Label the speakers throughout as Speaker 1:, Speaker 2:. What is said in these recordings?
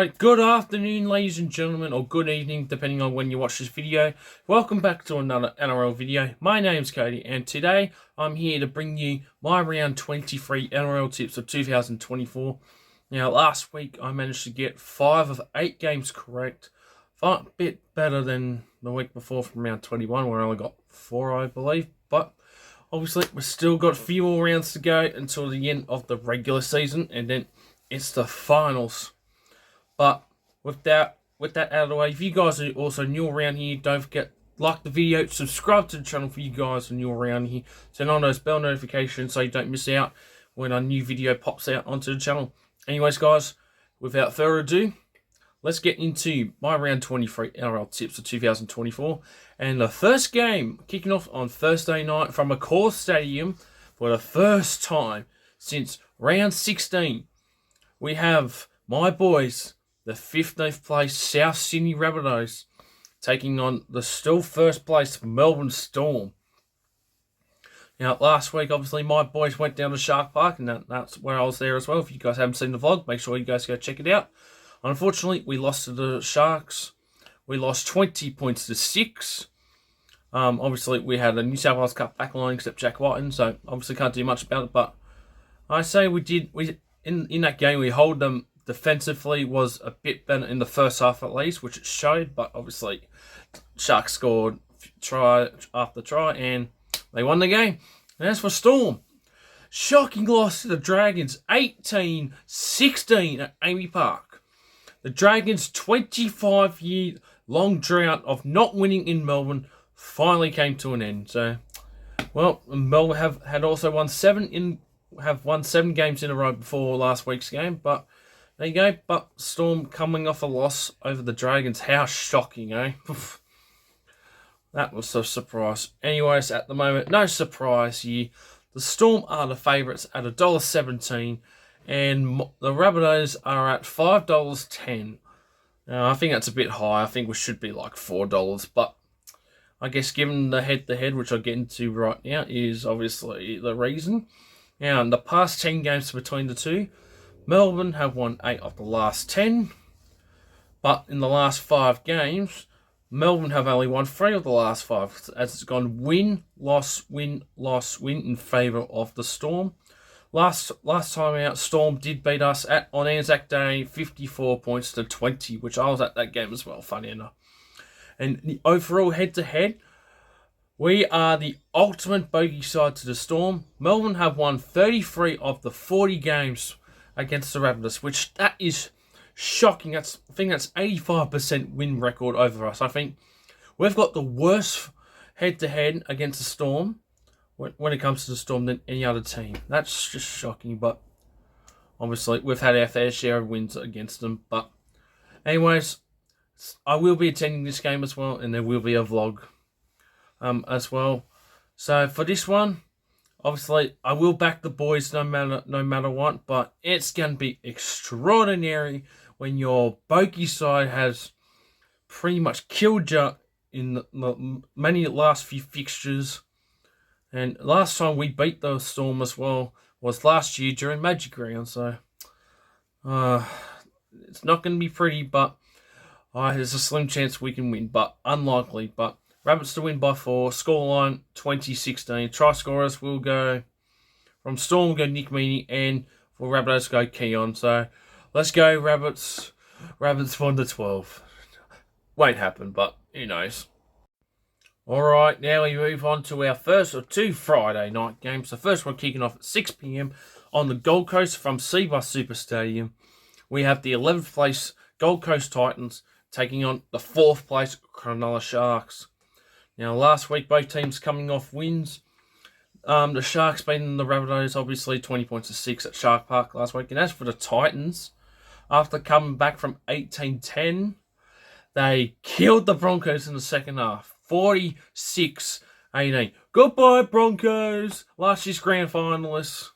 Speaker 1: Alright, good afternoon ladies and gentlemen, or good evening depending on when you watch this video. Welcome back to another NRL video. My name's Cody and today I'm here to bring you my round 23 NRL tips of 2024. Now last week I managed to get 5 of 8 games correct. A bit better than the week before from round 21 where I only got 4 I believe. But obviously we've still got a few more rounds to go until the end of the regular season and then it's the finals. But with that out of the way, if you guys are also new around here, don't forget, like the video, subscribe to the channel for you guys who are new around here. Turn on those bell notifications so you don't miss out when a new video pops out onto the channel. Anyways, guys, without further ado, let's get into my round 23 NRL tips for 2024. And the first game kicking off on Thursday night from Accor Stadium for the first time since round 16. We have my boys, the 15th place South Sydney Rabbitohs, taking on the still first place Melbourne Storm. Now, last week, obviously, my boys went down to Shark Park, and that's where I was there as well. If you guys haven't seen the vlog, make sure you guys go check it out. Unfortunately, we lost to the Sharks. We lost 20 points to 6. Obviously, we had a New South Wales Cup backline except Jack Whiten, so obviously can't do much about it. But I say in that game, we hold them defensively was a bit better in the first half at least, which it showed, but obviously Sharks scored try after try and they won the game. And as for Storm, shocking loss to the Dragons, 18-16 at Amy Park. The Dragons' 25-year-long drought of not winning in Melbourne finally came to an end. So, well, Melbourne have won 7 games in a row before last week's game, but there you go. But Storm coming off a loss over the Dragons. How shocking, eh? That was a surprise. Anyways, at the moment, no surprise here. The Storm are the favourites at $1.17, and the Rabbitohs are at $5.10. Now, I think that's a bit high. I think we should be like $4, but I guess given the head-to-head, which I'll get into right now, is obviously the reason. Now, in the past 10 games between the two, Melbourne have won 8 of the last 10, but in the last 5 games, Melbourne have only won 3 of the last 5, as it's gone win, loss, win, loss, win in favour of the Storm. Last time out, Storm did beat us on Anzac Day, 54 points to 20, which I was at that game as well, funny enough. And the overall head-to-head, we are the ultimate bogey side to the Storm. Melbourne have won 33 of the 40 games against the Rabbitohs, which that is shocking. I think that's 85% win record over us. I think we've got the worst head-to-head against the Storm when it comes to the Storm than any other team. That's just shocking, but obviously we've had our fair share of wins against them. But anyways, I will be attending this game as well, and there will be a vlog as well. So for this one, obviously, I will back the boys no matter what, but it's going to be extraordinary when your bogey side has pretty much killed you in the many last few fixtures. And last time we beat the Storm as well was last year during Magic Round, so it's not going to be pretty, but there's a slim chance we can win, but unlikely. But Rabbits to win by 4. Scoreline 2016. Try scorers will go from Storm, will go Nick Meaney, and for Rabbitohs go Keon. So let's go Rabbits. Rabbits 1-12. Won't happen, but who knows. Alright, now we move on to our first of 2 Friday night games. The first one kicking off at 6 p.m. on the Gold Coast from Seabus Super Stadium. We have the 11th place Gold Coast Titans taking on the 4th place Cronulla Sharks. Now, last week, both teams coming off wins. The Sharks beating the Rabbitohs, obviously, 20 points to 6 at Shark Park last week. And as for the Titans, after coming back from 18-10, they killed the Broncos in the second half. 46-18. Goodbye, Broncos. Last year's grand finalists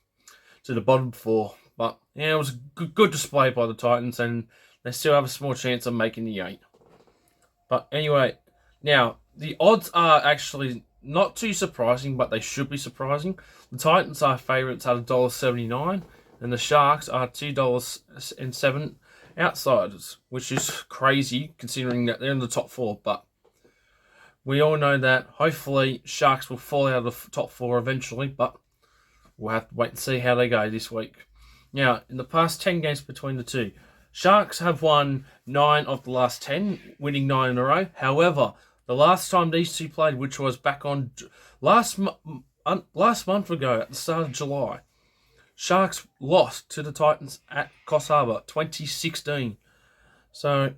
Speaker 1: to the bottom 4. But, yeah, it was a good display by the Titans, and they still have a small chance of making the 8. But anyway, now, the odds are actually not too surprising, but they should be surprising. The Titans are favourites at $1.79, and the Sharks are $2.07. outsiders, which is crazy considering that they're in the top 4. But we all know that hopefully Sharks will fall out of the top 4 eventually, but we'll have to wait and see how they go this week. Now, in the past 10 games between the two, Sharks have won 9 of the last 10, winning 9 in a row. However, the last time these two played, which was back on last month ago at the start of July, Sharks lost to the Titans at Coffs Harbour, 2016. So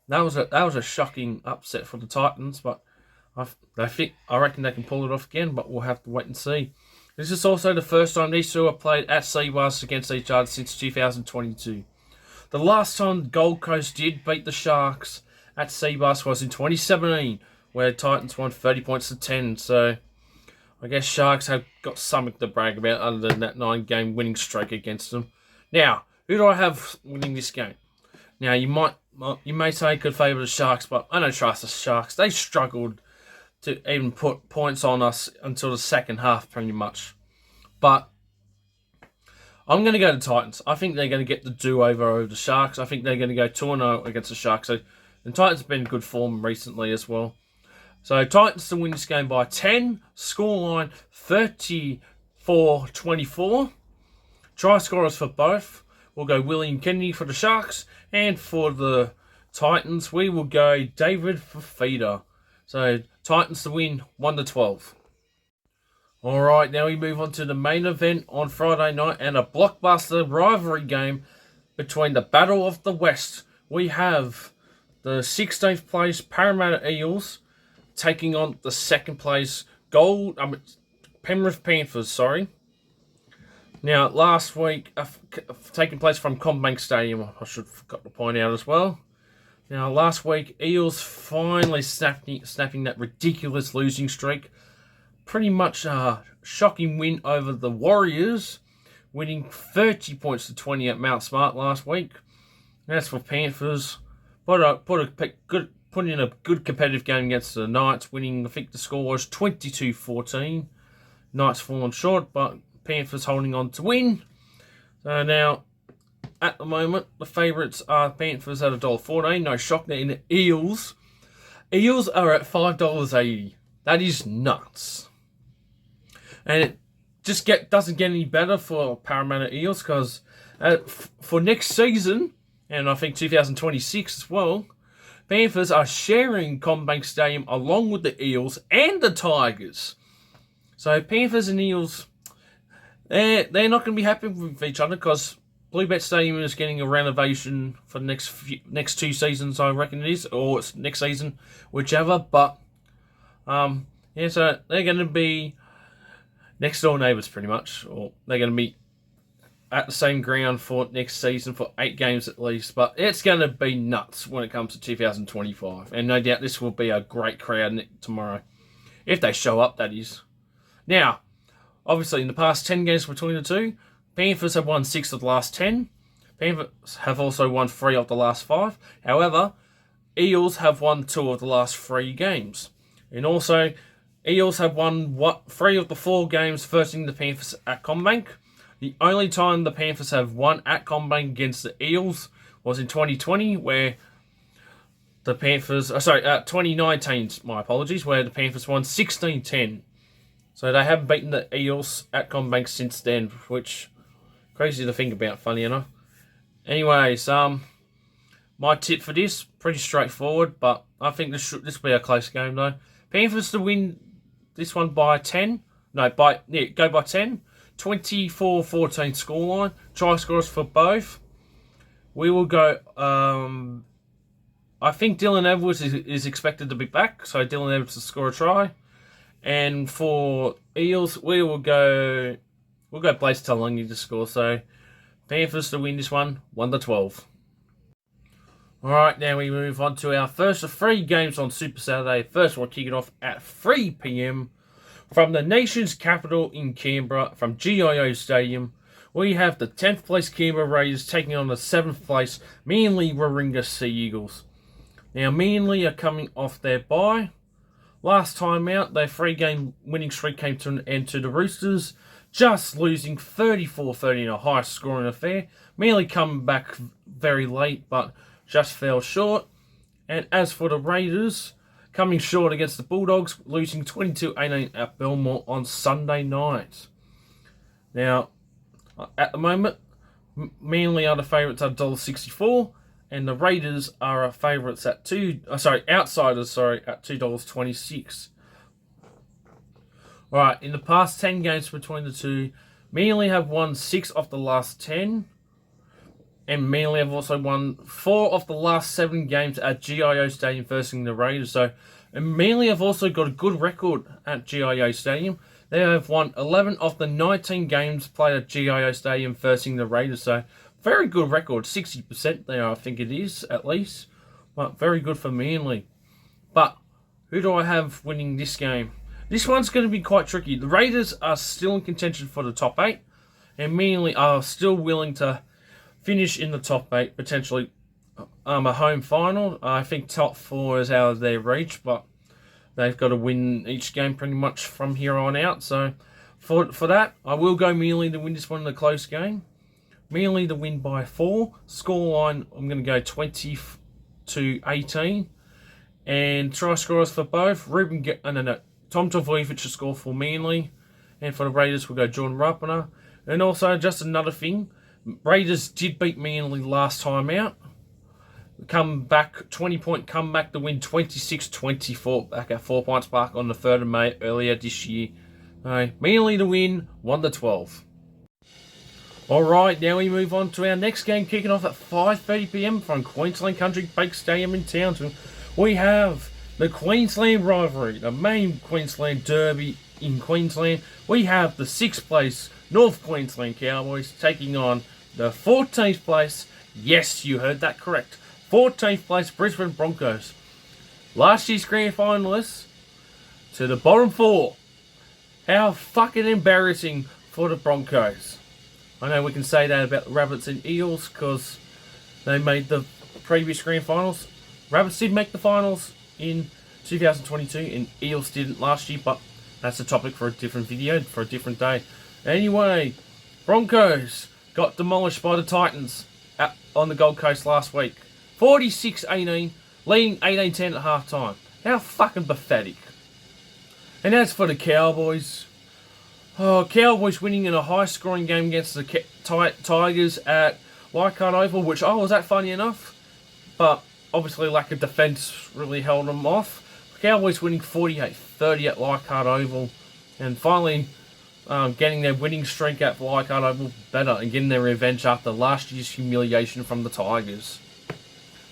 Speaker 1: that was a shocking upset for the Titans, but I reckon they can pull it off again, but we'll have to wait and see. This is also the first time these two have played at Seabass against each other since 2022. The last time Gold Coast did beat the Sharks at Seabass was in 2017, where Titans won 30 points to 10. So I guess Sharks have got something to brag about other than that 9-game winning streak against them. Now, who do I have winning this game? Now, you may say I could favour the Sharks, but I don't trust the Sharks. They struggled to even put points on us until the second half, pretty much. But I'm going to go to Titans. I think they're going to get the do-over over the Sharks. I think they're going to go 2-0 against the Sharks. So the Titans have been in good form recently as well. So Titans to win this game by 10. Scoreline 34-24. Try scorers for both. We'll go William Kennedy for the Sharks. And for the Titans, we will go David Fafita. So Titans to win 1-12. Alright, now we move on to the main event on Friday night and a blockbuster rivalry game between the Battle of the West. We have the 16th place Parramatta Eels taking on the 2nd place Penrith Panthers, Now, last week, taking place from CommBank Stadium, I should have forgot to point out as well. Now, last week, Eels finally snapping that ridiculous losing streak. Pretty much a shocking win over the Warriors, winning 30 points to 20 at Mount Smart last week. As for Panthers, put in a good competitive game against the Knights, winning, I think the score was 22-14. Knights falling short, but Panthers holding on to win. So now, at the moment, the favourites are Panthers at $1.14. No shock there in the Eels. Eels are at $5.80. That is nuts. And it just doesn't get any better for Parramatta Eels because for next season, and I think 2026 as well, Panthers are sharing CommBank Stadium along with the Eels and the Tigers. So Panthers and Eels, they're not going to be happy with each other because Bluebet Stadium is getting a renovation for the next 2 seasons, I reckon it is, or it's next season, whichever. But so they're going to be next door neighbours pretty much, or they're going to be at the same ground for next season for 8 games at least. But it's going to be nuts when it comes to 2025, and no doubt this will be a great crowd tomorrow, if they show up, that is. Now, obviously, in the past 10 games between the two, Panthers have won 6 of the last 10. Panthers have also won 3 of the last 5. However, Eels have won 2 of the last 3 games. And also, Eels have won 3 of the 4 games versing the Panthers at CommBank. The only time the Panthers have won at CommBank against the Eels was in 2020, where the Panthers... 2019, my apologies, where the Panthers won 16-10. So they haven't beaten the Eels at CommBank since then, which crazy to think about, funny enough. Anyways, my tip for this, pretty straightforward, but I think this will be a close game though. Panthers to win this one by 10. Go by 10. 24-14 scoreline. Try scores for both. We will go... I think Dylan Edwards is expected to be back, so Dylan Edwards to score a try. And for Eels, we'll go Blaze Talangi to score. So Panthers to win this one, 1-12. Alright, now we move on to our first of 3 games on Super Saturday. First, we'll kick it off at 3 p.m. from the nation's capital in Canberra, from GIO Stadium. We have the 10th place Canberra Raiders taking on the 7th place Manly Warringah Sea Eagles. Now, Manly are coming off their bye. Last time out, their 3-game winning streak came to an end to the Roosters, just losing 34-30 in a high-scoring affair. Manly coming back very late, but just fell short. And as for the Raiders, coming short against the Bulldogs, losing 22-18 at Belmore on Sunday night. Now, at the moment, Manly are the favourites at $1.64, and the Raiders are favourites at outsiders at $2.26. Alright, in the past 10 games between the two, Manly have won 6 of the last 10. And Manly have also won 4 of the last 7 games at GIO Stadium versing the Raiders. And Manly have also got a good record at GIO Stadium. They have won 11 of the 19 games played at GIO Stadium versing the Raiders. So, very good record. 60% there, I think it is, at least. But very good for Manly. But, who do I have winning this game? This one's going to be quite tricky. The Raiders are still in contention for the top 8. And Manly are still willing to finish in the top 8, potentially a home final. I think top 4 is out of their reach, but they've got to win each game pretty much from here on out. So for that, I will go Manly to win this one in a close game. Manly to win by 4. Scoreline, I'm going to go 20-18. And try scorers for both. Tom Trbojevic to score for Manly. And for the Raiders, we'll go Jordan Rapana. And also, just another thing, Raiders did beat Manly last time out. 20-point comeback to win 26-24 back at 4 Points Park on the 3rd of May earlier this year. Manly to win 1-12. Alright, now we move on to our next game, kicking off at 5:30 p.m. from Queensland Country Bank Stadium in Townsville. We have the Queensland rivalry, the main Queensland derby in Queensland. We have the 6th place North Queensland Cowboys taking on the 14th place, yes, you heard that correct, 14th place Brisbane Broncos. Last year's grand finalists to the bottom 4. How fucking embarrassing for the Broncos. I know we can say that about the Rabbits and Eels because they made the previous grand finals. Rabbits did make the finals in 2022 and Eels didn't last year, but that's a topic for a different video, for a different day. Anyway, Broncos got demolished by the Titans on the Gold Coast last week. 46-18, leading 18-10 at half time. How fucking pathetic. And as for the Cowboys, Cowboys winning in a high-scoring game against the Tigers at Leichhardt Oval, which I was at funny enough, but obviously lack of defence really held them off. Cowboys winning 48-30 at Leichhardt Oval, and finally getting their winning streak at Leichhardt Oval better and getting their revenge after last year's humiliation from the Tigers.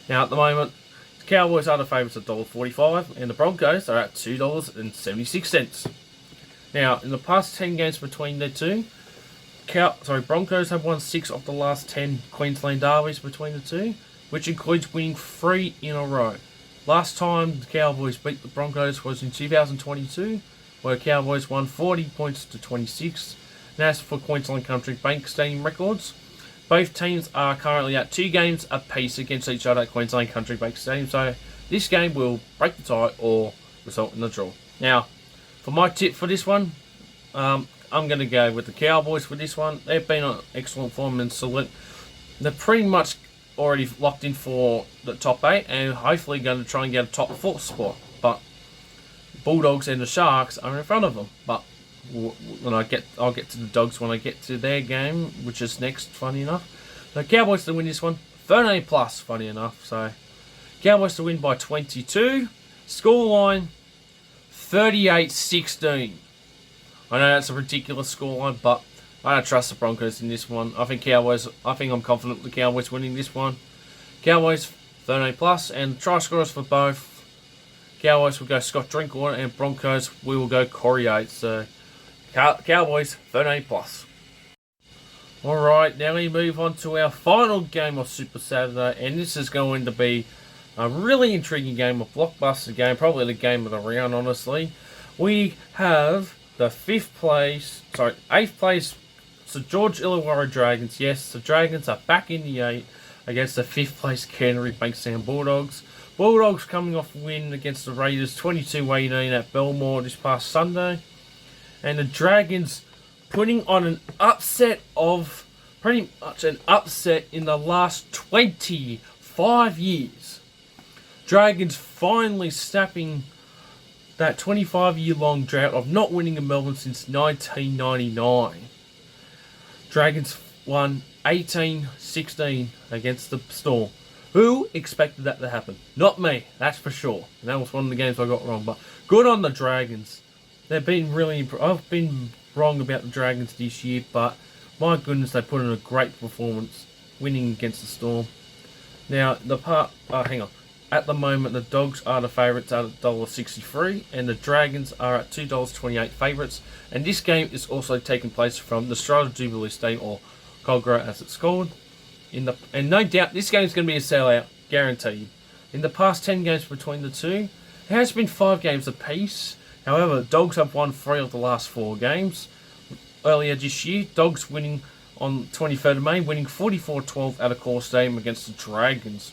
Speaker 1: Now at the moment, the Cowboys are the favourites at $1.45 and the Broncos are at $2.76. Now, in the past 10 games between the two, Broncos have won 6 of the last 10 Queensland derbies between the two, which includes winning 3 in a row. Last time the Cowboys beat the Broncos was in 2022, where Cowboys won 40 points to 26. And as for Queensland Country Bank Stadium records, both teams are currently at 2 games apiece against each other at Queensland Country Bank Stadium, so this game will break the tie or result in a draw. Now, for my tip for this one, I'm going to go with the Cowboys for this one. They've been on excellent form and solid. They're pretty much already locked in for the top 8 and hopefully going to try and get a top 4 spot. But Bulldogs and the Sharks are in front of them. But when I'll get to the Dogs when I get to their game, which is next, funny enough. The Cowboys to win this one, 13 plus, funny enough. So Cowboys to win by 22. Scoreline 38-16. I know that's a ridiculous scoreline, but I don't trust the Broncos in this one. I think I'm confident with the Cowboys winning this one. Cowboys 13 plus, and try scorers for both. Cowboys will go Scott Drinkwater, and Broncos we will go Corey Yates. So Cowboys 13 plus. Alright, now we move on to our final game of Super Saturday, and this is going to be a really intriguing game, a blockbuster game, probably the game of the round, honestly. We have the 8th place St George Illawarra Dragons. Yes, the Dragons are back in the 8 against the 5th place Canterbury Bankstown Bulldogs. Bulldogs coming off a win against the Raiders 22-18 at Belmore this past Sunday. And the Dragons putting on pretty much an upset in the last 25 years. Dragons finally snapping that 25-year-long drought of not winning in Melbourne since 1999. Dragons won 18-16 against the Storm. Who expected that to happen? Not me, that's for sure. And that was one of the games I got wrong. But good on the Dragons. They've been really... I've been wrong about the Dragons this year, but my goodness, they put in a great performance, winning against the Storm. Now, hang on. At the moment, the Dogs are the favourites at $1.63, and the Dragons are at $2.28 favourites. And this game is also taking place from the Strata Jubilee Stadium, or Cogra as it's called. And no doubt, this game is going to be a sellout, guaranteed. In the past 10 games between the two, there has been 5 games apiece. However, Dogs have won 3 of the last 4 games. Earlier this year, Dogs winning on 23rd of May, winning 44-12 at a core stadium against the Dragons.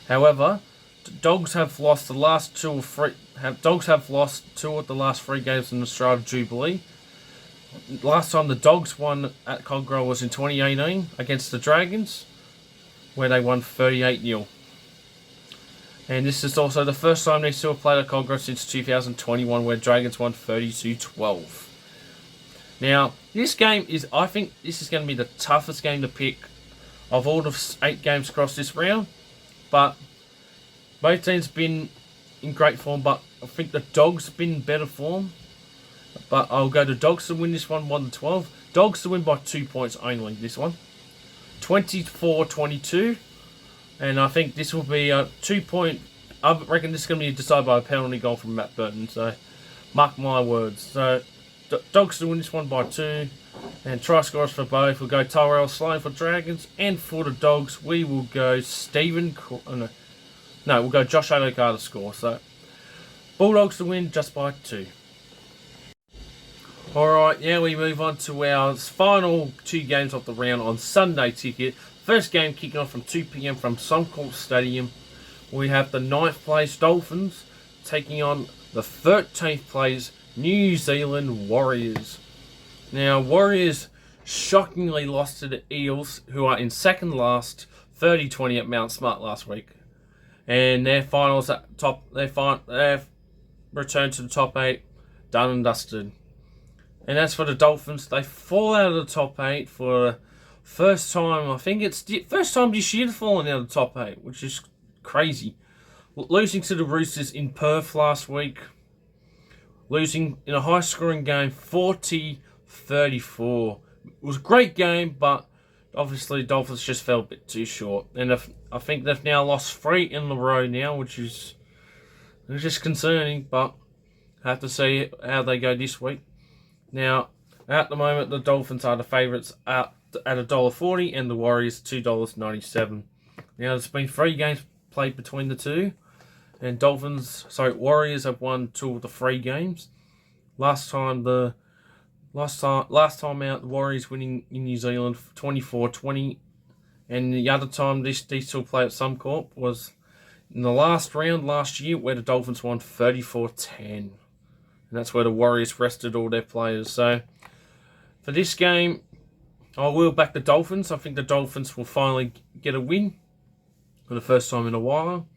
Speaker 1: However, Dogs have lost the last 2 of the last 3 games in the Strata Jubilee. Last time the Dogs won at Cogra was in 2018 against the Dragons, where they won 38-0. And this is also the first time they still played at Cogra since 2021, where Dragons won 32-12. Now, this game I think this is going to be the toughest game to pick of all the 8 games across this round. But both teams been in great form, but I think the Dogs have been in better form. But I'll go to Dogs to win this one, 1-12. Dogs to win by 2 points only, this one. 24-22. And I think this will be a 2-point... I reckon this is going to be decided by a penalty goal from Matt Burton. So, mark my words. So, Dogs to win this one by 2. And try scorers for both. We'll go Tyrell Sloan for Dragons. And for the Dogs, we will go we'll go Josh Adokar to score. So, Bulldogs to win just by 2. Alright, now we move on to our final 2 games of the round on Sunday ticket. First game kicking off from 2 PM from Suncorp Stadium. We have the 9th place Dolphins taking on the 13th place New Zealand Warriors. Now, Warriors shockingly lost to the Eels, who are in second last, 30-20 at Mount Smart last week. And their finals at top, they've returned to the top 8, done and dusted. And as for the Dolphins, they fall out of the top 8 for the first time. I think it's the first time this year falling out of the top 8, which is crazy. Losing to the Roosters in Perth last week. Losing in a high-scoring game, 40-34. It was a great game, but obviously Dolphins just fell a bit too short. And I think they've now lost 3 in a row now, which is just concerning. But I have to see how they go this week. Now, at the moment, the Dolphins are the favourites at $1.40 and the Warriors $2.97. Now, there's been 3 games played between the two, and Warriors have won 2 of the 3 games. Last time out, the Warriors winning in New Zealand 24-20, and the other time these 2 played at Suncorp was in the last round last year, where the Dolphins won 34-10. And that's where the Warriors rested all their players. So, for this game, I will back the Dolphins. I think the Dolphins will finally get a win for the first time in a while.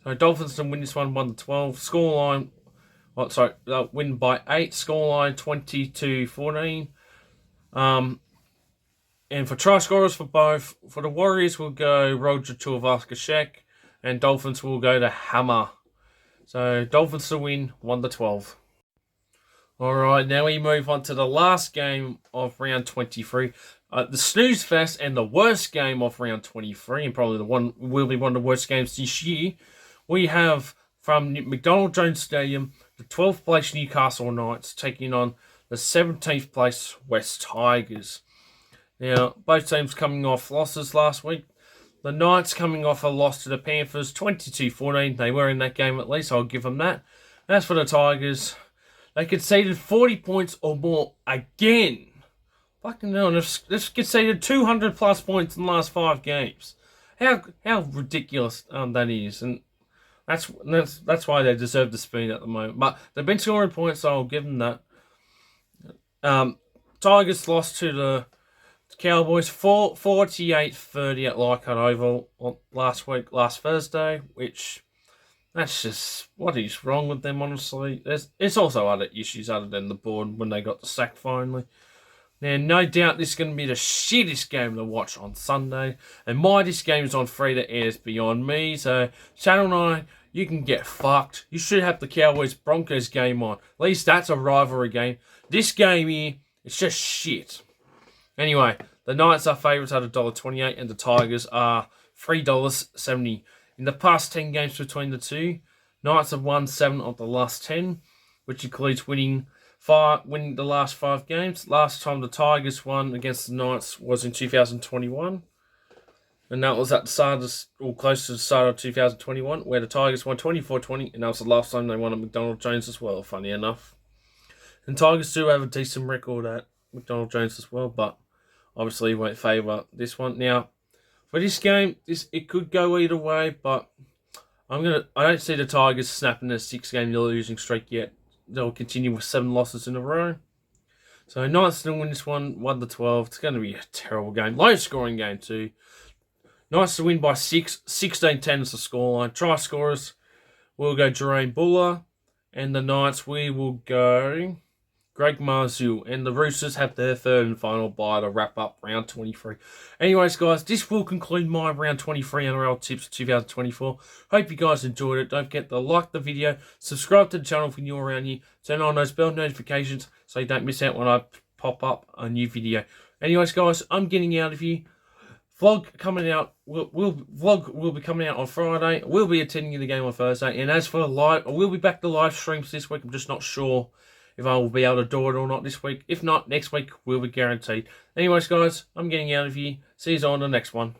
Speaker 1: So, Dolphins to win this one 1-12. Scoreline, they'll win by 8. Scoreline 20-14. And for try scorers for both, for the Warriors, we'll go Roger Tuivasa-Sheck, and Dolphins will go to Hammer. So, Dolphins to win, 1-12. Alright, now we move on to the last game of round 23. The snooze fest and the worst game of round 23, and probably will be one of the worst games this year. We have, from McDonald Jones Stadium, the 12th place Newcastle Knights taking on the 17th place West Tigers. Now, both teams coming off losses last week. The Knights coming off a loss to the Panthers, 22-14. They were in that game at least, I'll give them that. As for the Tigers, they conceded 40 points or more again. Fucking hell, they've conceded 200 plus points in the last 5 games. How ridiculous that is. And that's why they deserve the spoon at the moment. But they've been scoring points, so I'll give them that. Tigers lost to the Cowboys 48-30 at Leichhardt Oval last Thursday, which that's just what is wrong with them, honestly. It's also other issues other than the board when they got the sack finally. Now, no doubt this is going to be the shittest game to watch on Sunday, and why this game is on free to air is beyond me. So, Channel 9, you can get fucked. You should have the Cowboys-Broncos game on. At least that's a rivalry game. This game here, it's just shit. Anyway, the Knights are favourites at $1.28 and the Tigers are $3.70. In the past 10 games between the two, Knights have won 7 of the last 10, which includes winning the last 5 games. Last time the Tigers won against the Knights was in 2021. And that was at the start or close to the start of 2021, where the Tigers won 24-20, and that was the last time they won at McDonald Jones as well, funny enough. And Tigers do have a decent record at McDonald Jones as well, but obviously won't favour this one. Now, for this game, it could go either way, but I don't see the Tigers snapping a 6-game losing streak yet. They'll continue with 7 losses in a row. So Knights to win this one, 1-12. It's going to be a terrible game. Low scoring game too. Knights to win by 6. 16-10 is the scoreline. Try scorers, we'll go Jerome Buller. And the Knights, we will go Greg Marzul. And the Roosters have their third and final bye to wrap up round 23. Anyways, guys, this will conclude my round 23 NRL tips 2024. Hope you guys enjoyed it. Don't forget to like the video, subscribe to the channel if you're new around here, turn on those bell notifications so you don't miss out when I pop up a new video. Anyways, guys, I'm getting out of here. Vlog coming out. Vlog will be coming out on Friday. We'll be attending the game on Thursday. And as for live, we'll be back to live streams this week. I'm just not sure if I will be able to do it or not this week. If not, next week will be guaranteed. Anyways, guys, I'm getting out of here. See you on the next one.